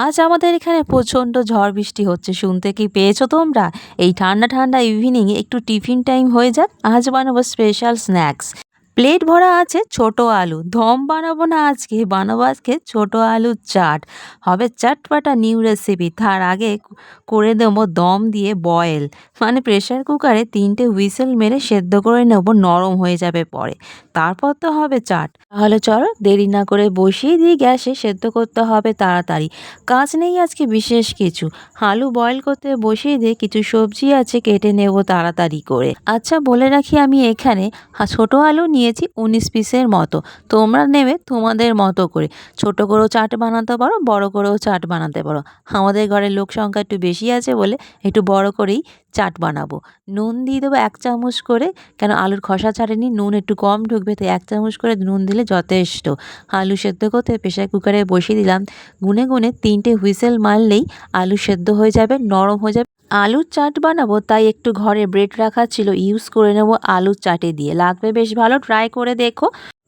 আজ আমাদের এখানে প্রচণ্ড ঝড় বৃষ্টি হচ্ছে, শুনতে কি পেয়েছো তোমরা? এই ঠান্ডা ঠান্ডা ইভিনিংয়ে একটু টিফিন টাইম হয়ে যাক। আজ বানাবো স্পেশাল স্ন্যাক্স। প্লেট ভরা আছে ছোট আলু। দম বানাবো না আজকে, বানাবো আজকে ছোট আলুর চাট। হবে চটপাটা নিউ রেসিপি। তার আগে করে দেবো দম দিয়ে বয়েল, মানে প্রেশার কুকারে 3টে হুইসেল মেরে সেদ্ধ করে নেবো, নরম হয়ে যাবে পরে। তারপর তো হবে চাট। তাহলে চলো দেরি না করে বসিয়ে দিয়ে গ্যাসে, সেদ্ধ করতে হবে তাড়াতাড়ি। কাজ নেই আজকে বিশেষ কিছু। আলু বয়েল করতে বসিয়ে দিয়ে কিছু সবজি আছে কেটে নেব তাড়াতাড়ি করে। আচ্ছা বলে রাখি, আমি এখানে ছোট আলু নিয়েছি 19 পিসের মতো। তোমরা নেবে তোমাদের মতো করে। ছোট করেও চাট বানাতে পারো, বড় করেও চাট বানাতে পারো। আমাদের ঘরের লোক সংখ্যা একটু বেশি আছে বলে একটু বড় করেই চাট বানাবো। নুন দিয়ে দেবো 1 চামচ করে, কেন আলুর খোসা ছাড়েনি, নুন একটু কম ঢুকবে, তাই 1 চামচ করে নুন দিলে যথেষ্ট। আলু সেদ্ধ করতে প্রেশার কুকারে বসিয়ে দিলাম। গুনে গুনে 3টে হুইসেল মারলেই আলু সেদ্ধ হয়ে যাবে, নরম হয়ে যাবে। আলুর চাট বানাবো তাই একটু ঘরে ব্রেড রাখা ছিল, ইউজ করে নেব আলুর চাটে দিয়ে। লাগবে বেশ ভালো, ট্রাই করে দেখো।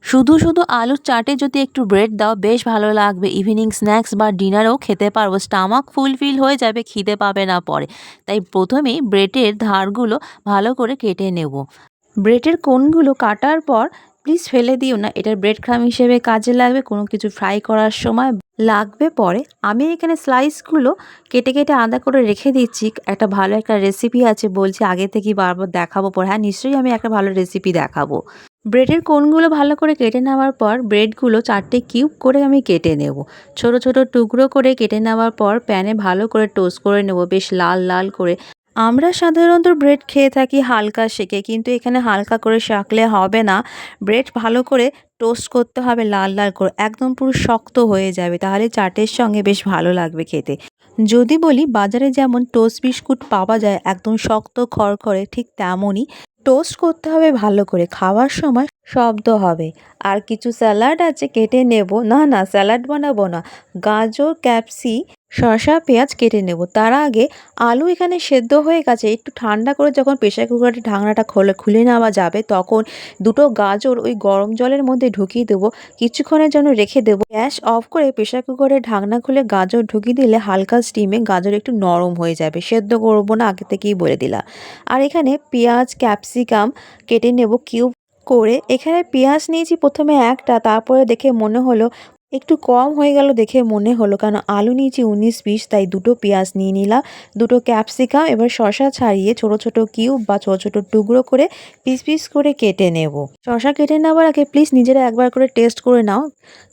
শুধু শুধু আলুর চাটে যদি একটু ব্রেড দাও বেশ ভালো লাগবে। ইভিনিং স্ন্যাক্স বা ডিনারেও খেতে পারবো। স্টামাক ফুলফিল হয়ে যাবে, খিদে পাবে না পরে। তাই প্রথমেই ব্রেডের ধারগুলো ভালো করে কেটে নেব। ব্রেডের কোণগুলো কাটার পর প্লিজ ফেলে দিও না, এটার ব্রেড ক্রাম্ব হিসেবে কাজে লাগবে, কোনো কিছু ফ্রাই করার সময় লাগবে পরে। আমি এখানে স্লাইসগুলো কেটে কেটে আলাদা করে রেখে দিচ্ছি। একটা ভালো একটা রেসিপি আছে, বলছি আগে থেকেই বারবার দেখাবো পরে। হ্যাঁ নিশ্চয়ই আমি একটা ভালো রেসিপি দেখাবো। ব্রেডের কোণগুলো ভালো করে কেটে নেওয়ার পর ব্রেডগুলো 4টে কিউব করে আমি কেটে নেব। ছোট ছোট টুকরো করে কেটে নেওয়ার পর প্যানে ভালো করে টোস্ট করে নেব, বেশ লাল লাল করে। আমরা সাধারণত ব্রেড খেয়ে থাকি হালকা সেঁকে, কিন্তু এখানে হালকা করে সেঁকলে হবে না। ব্রেড ভালো করে টোস্ট করতে হবে লাল লাল করে, একদম পুরো শক্ত হয়ে যাবে, তাহলে চাটের সঙ্গে বেশ ভালো লাগবে খেতে। যদি বলি বাজারে যেমন টোস্ট বিস্কুট পাওয়া যায় একদম শক্ত খড়খড়ে, ঠিক তেমনই টোস্ট করতে হবে ভালো করে, খাওয়ার সময় শব্দ হবে। আর কিছু স্যালাড আছে কেটে নেব। না না, স্যালাড বানাবো না। গাজর, ক্যাপসি, শসা, পেঁয়াজ কেটে নেব। তার আগে আলু এখানে সেদ্ধ হয়ে গেছে, একটু ঠান্ডা করে যখন প্রেশার কুকারের ঢাকনাটা খুলে নেওয়া যাবে তখন দুটো গাজর ওই গরম জলের মধ্যে ঢুকিয়ে দেবো, কিছুক্ষণের জন্য রেখে দেবো। গ্যাস অফ করে প্রেশার কুকারের ঢাকনা খুলে গাজর ঢুকিয়ে দিলে হালকা স্টিমে গাজর একটু নরম হয়ে যাবে, সেদ্ধ করবো না, আগে থেকেই বলে দিলাম। আর এখানে পেঁয়াজ, ক্যাপসিকাম কেটে নেব কিউব করে। এখানে পেঁয়াজ নিয়েছি প্রথমে একটা, তারপরে দেখে মনে হলো একটু কম হয়ে গেল, দেখে মনে হলো, কারণ আলু নিয়েছি 19 পিস, তাই দুটো পেঁয়াজ নিয়ে নিলাম। দুটো ক্যাপসিকাম, এবার শসা ছাড়িয়ে ছোট ছোট কিউব বা ছোট ছোট টুকরো করে পিস পিস করে কেটে নেব। শসা কেটে নেওয়ার আগে প্লিজ নিজেরা একবার করে টেস্ট করে নাও,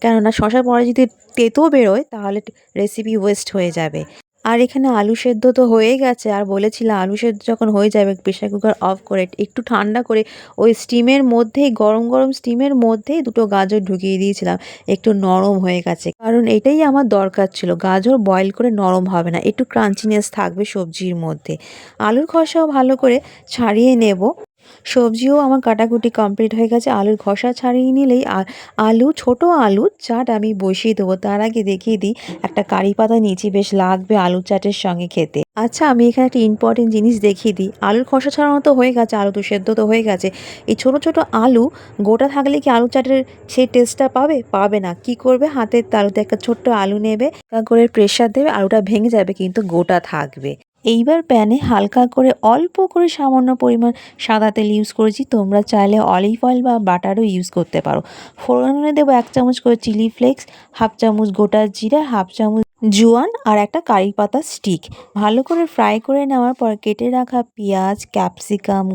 কেননা শসা পরে যদি তেতো বেরোয় তাহলে রেসিপি ওয়েস্ট হয়ে যাবে। আর এখানে আলু সেদ্ধ তো হয়ে গেছে, আর বলেছিলাম আলু সেদ্ধ যখন হয়ে যাবে প্রেশার কুকার অফ করে একটু ঠান্ডা করে ওই স্টিমের মধ্যেই, গরম গরম স্টিমের মধ্যেই দুটো গাজর ঢুকিয়ে দিয়েছিলাম। একটু নরম হয়ে গেছে, কারণ এটাই আমার দরকার ছিল। গাজর বয়েল করে নরম হবে না, একটু ক্রাঞ্চিনেস থাকবে সবজির মধ্যে। আলুর খোসাও ভালো করে ছাড়িয়ে নেব। সবজিও আমার কাটাকুটি কমপ্লিট হয়ে গেছে, আলুর খোসা ছাড়িয়ে নিলেই ছোট আলুর চাট আমি বসিয়ে দেবো। তার আগে দেখিয়ে দিই, একটা কারি পাতা নিয়েছি, বেশ লাগবে আলু চাটের সঙ্গে খেতে। আচ্ছা আমি এখানে একটা ইম্পর্টেন্ট জিনিস দেখিয়ে দিই। আলুর খোসা ছাড়ানো তো হয়ে গেছে, আলু তো সেদ্ধ তো হয়ে গেছে। এই ছোট ছোট আলু গোটা থাকলে কি আলু চাটের সেই টেস্টটা পাবে? পাবে না। কি করবে, হাতের তালুতে একটা ছোট্ট আলু নেবে, করে প্রেশার দেবে, আলুটা ভেঙে যাবে কিন্তু গোটা থাকবে। এইবার প্যানে হালকা করে অল্প করে সামান্য পরিমাণ সাদা তেল ইউজ করেছি, তোমরা চাইলে অলিভ অয়েল বা বাটারও ইউজ করতে পারো। ফোড়নে দেবো 1 চামচ করে চিলি ফ্লেক্স, 1/2 চামচ গোটা জিরা, 1/2 চামচ জোয়ান আর একটা কারি পাতা স্টিক। ভালো করে ফ্রাই করে নেওয়ার পর কেটে রাখা পেঁয়াজ, ক্যাপসিকাম,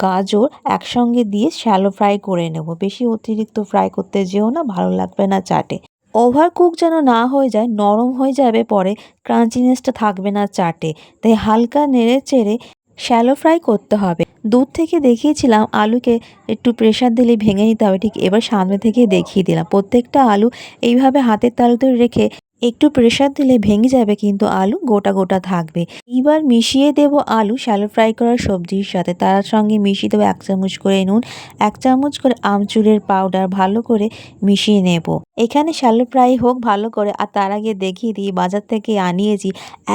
গাজর একসঙ্গে দিয়ে শ্যালো ফ্রাই করে নেব। বেশি অতিরিক্ত ফ্রাই করতে যেও না, ভালো লাগবে না চাটে। ওভার কুক যেন না হয়ে যায়, নরম হয়ে যাবে পরে, ক্রাঞ্চিনেসটা থাকবে না চাটে। তাই হালকা নেড়ে চেড়ে শ্যালো ফ্রাই করতে হবে। দূর থেকে দেখিয়েছিলাম আলুকে একটু প্রেশার দিলে ভেঙে নিতে হবে, ঠিক এবার সামনে থেকে দেখিয়ে দিলাম। প্রত্যেকটা আলু এইভাবে হাতের তালুতে রেখে একটু প্রেশার দিলে ভেঙে যাবে, কিন্তু আলু গোটা গোটা থাকবে। এবার মিশিয়ে দেব আলু শ্যালো ফ্রাই করা সবজির সাথে। তার সঙ্গে মিশিয়ে দেবো 1 চামচ করে নুন, 1 চামচ করে আমচুরের পাউডার, ভালো করে মিশিয়ে নেব। এখানে শ্যালো ফ্রাই হোক ভালো করে। আর তার আগে দেখিয়ে দিই, বাজার থেকে আনিয়েছি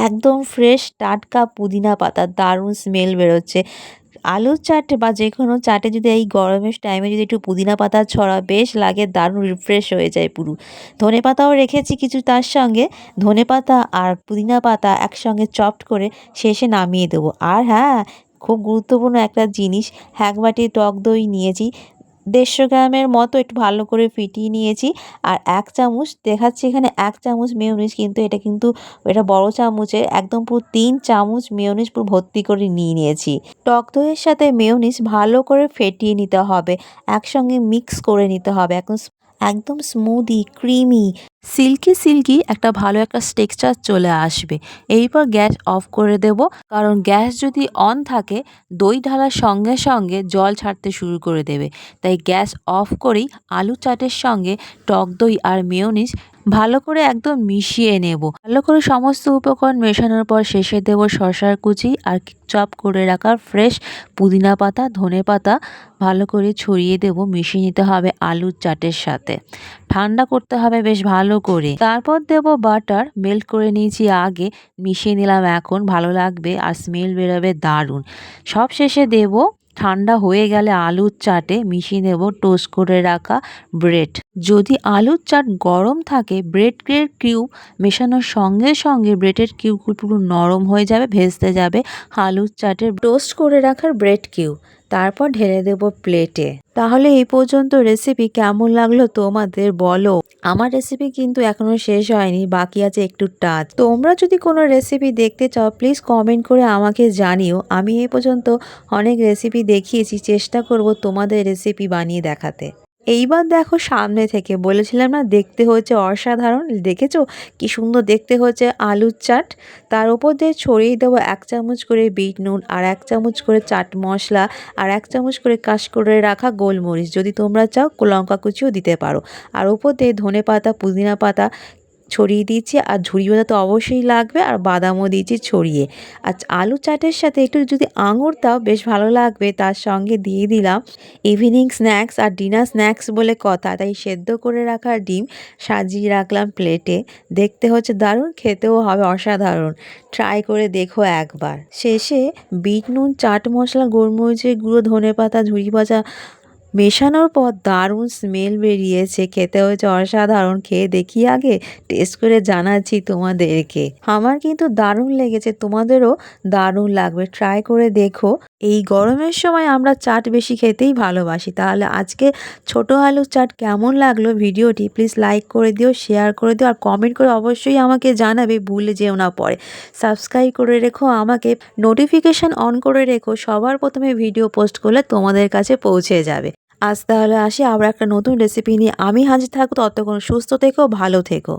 একদম ফ্রেশ টাটকা পুদিনা পাতা, দারুণ স্মেল বেরোচ্ছে। আলুর চাট বা যে কোনো চাটে যদি এই গরমের টাইমে যদি একটু পুদিনা পাতা ছড়া বেশ লাগে, দারুণ রিফ্রেশ হয়ে যায় পুরো। ধনেপাতাও রেখেছি কিছু তার সঙ্গে, ধনেপাতা আর পুদিনা পাতা একসঙ্গে চপড করে শেষে নামিয়ে দেবো। আর হ্যাঁ, খুব গুরুত্বপূর্ণ একটা জিনিস, ১ বাটি টক দই নিয়েছি, ১৫০ গ্রামের মতো একটু ভালো করে ফিটিয়ে নিয়েছি। আর ১ চামচ দেখাচ্ছি এখানে, ১ চামচ মেয়োনিজ, কিন্তু এটা বড় চামচের, একদম পুরো ৩ চামচ মেয়োনিজ পুরো ভর্তি করে নিয়ে নিয়েছি। টক দইয়ের সাথে মেয়োনিজ ভালো করে ফেটিয়ে নিতে হবে, একসঙ্গে মিক্স করে নিতে হবে, একদম স্মুদি, ক্রিমি, সিল্কি একটা ভালো একটা টেক্সচার চলে আসবে। এরপর গ্যাস অফ করে দেব, কারণ গ্যাস যদি অন থাকে দই ঢালার সঙ্গে সঙ্গে জল ছাড়তে শুরু করে দেবে। তাই গ্যাস অফ করেই আলু চাটের সঙ্গে টক দই আর মেয়োনিজ ভালো করে একদম মিশিয়ে নেব। ভালো করে সমস্ত উপকরণ মেশানোর পর শেষে দেব শসার কুচি আর চপ করে রাখা ফ্রেশ পুদিনা পাতা, ধনে পাতা ভালো করে ছড়িয়ে দেব। মিশিয়ে নিতে হবে আলুর চাটের সাথে, ঠান্ডা করতে হবে বেশ ভালো করে। তারপর দেব বাটার, মেল্ট করে নিয়েছি আগে, মিশিয়ে নিলাম এখন, ভালো লাগবে আর স্মেল বেরোবে দারুণ। সব শেষে দেব, ঠান্ডা হয়ে গেলে আলুর চাটে মিশিয়ে নেব টোস্ট করে রাখা ব্রেড। যদি আলুর চাট গরম থাকে, ব্রেডের কিউব মেশানোর সঙ্গে সঙ্গে ব্রেডের কিউবগুলো পুরো নরম হয়ে যাবে, ভেস্তে যাবে আলুর চাটের টোস্ট করে রাখার ব্রেড কিউব। তারপর ঢেলে দেব প্লেটে। তাহলে এই পর্যন্ত রেসিপি কেমন লাগলো তোমাদের বলো। আমার রেসিপি কিন্তু এখনো শেষ হয়নি, বাকি আছে একটু টাচ। তোমরা যদি কোনো রেসিপি দেখতে চাও প্লিজ কমেন্ট করে আমাকে জানিও। আমি এই পর্যন্ত অনেক রেসিপি দেখিয়েছি, চেষ্টা করব তোমাদের রেসিপি বানিয়ে দেখাতে। এইবার দেখো সামনে থেকে, বলেছিলাম না দেখতে হচ্ছে অসাধারণ, দেখেছো কি সুন্দর দেখতে হচ্ছে আলুর চাট। তার উপর দিয়ে ছড়িয়ে দেবো ১ চামচ করে বিট নুন, আর ১ চামচ করে চাট মশলা, আর ১ চামচ করে কাশ করে রাখা গোলমরিচ, যদি তোমরা চাও লঙ্কা কুচিও দিতে পারো। আর উপর দিয়ে ধনে পাতা, পুদিনা পাতা ছড়িয়ে দিয়েছি, আর ঝুরি বাদাম তো অবশ্যই লাগবে, আর বাদামও দিয়েছি ছড়িয়ে। আর আলু চাটের সাথে একটু যদি আঙুর দাও বেশ ভালো লাগবে। তার সঙ্গে দিয়ে দিলাম ইভিনিং স্ন্যাক্স আর ডিনার স্ন্যাক্স বলে কথা, তাই সেদ্ধ করে রাখা ডিম সাজিয়ে রাখলাম প্লেটে। দেখতে হচ্ছে দারুণ, খেতেও হবে অসাধারণ, ট্রাই করে দেখো একবার। শেষে বিট নুন, চাট মশলা, গোলমরিচের গুঁড়ো, ধনেপাতা, ঝুরি ভাজা মেশানোর পর দারুণ স্মেল বেরিয়েছে, খেতে হয়েছে অসাধারণ। খেয়ে দেখি আগে, টেস্ট করে জানাচ্ছি তোমাদেরকে। আমার কিন্তু দারুণ লেগেছে, তোমাদেরও দারুণ লাগবে, ট্রাই করে দেখো। এই গরমের সময় আমরা চাট বেশি খেতেই ভালোবাসি। তাহলে আজকে ছোট আলুর চাট কেমন লাগলো ভিডিওটি প্লিজ লাইক করে দিও, শেয়ার করে দিও, আর কমেন্ট করে অবশ্যই আমাকে জানাবে, ভুলে যেও না পরে। সাবস্ক্রাইব করে রেখো আমাকে, নোটিফিকেশান অন করে রেখো, সবার প্রথমে ভিডিও পোস্ট করলে তোমাদের কাছে পৌঁছে যাবে। আজ তাহলে আসি, আবার একটা নতুন রেসিপি নিয়ে আমি হাজির থাকবো। ততক্ষণ সুস্থ থেকো, ভালো থেকো।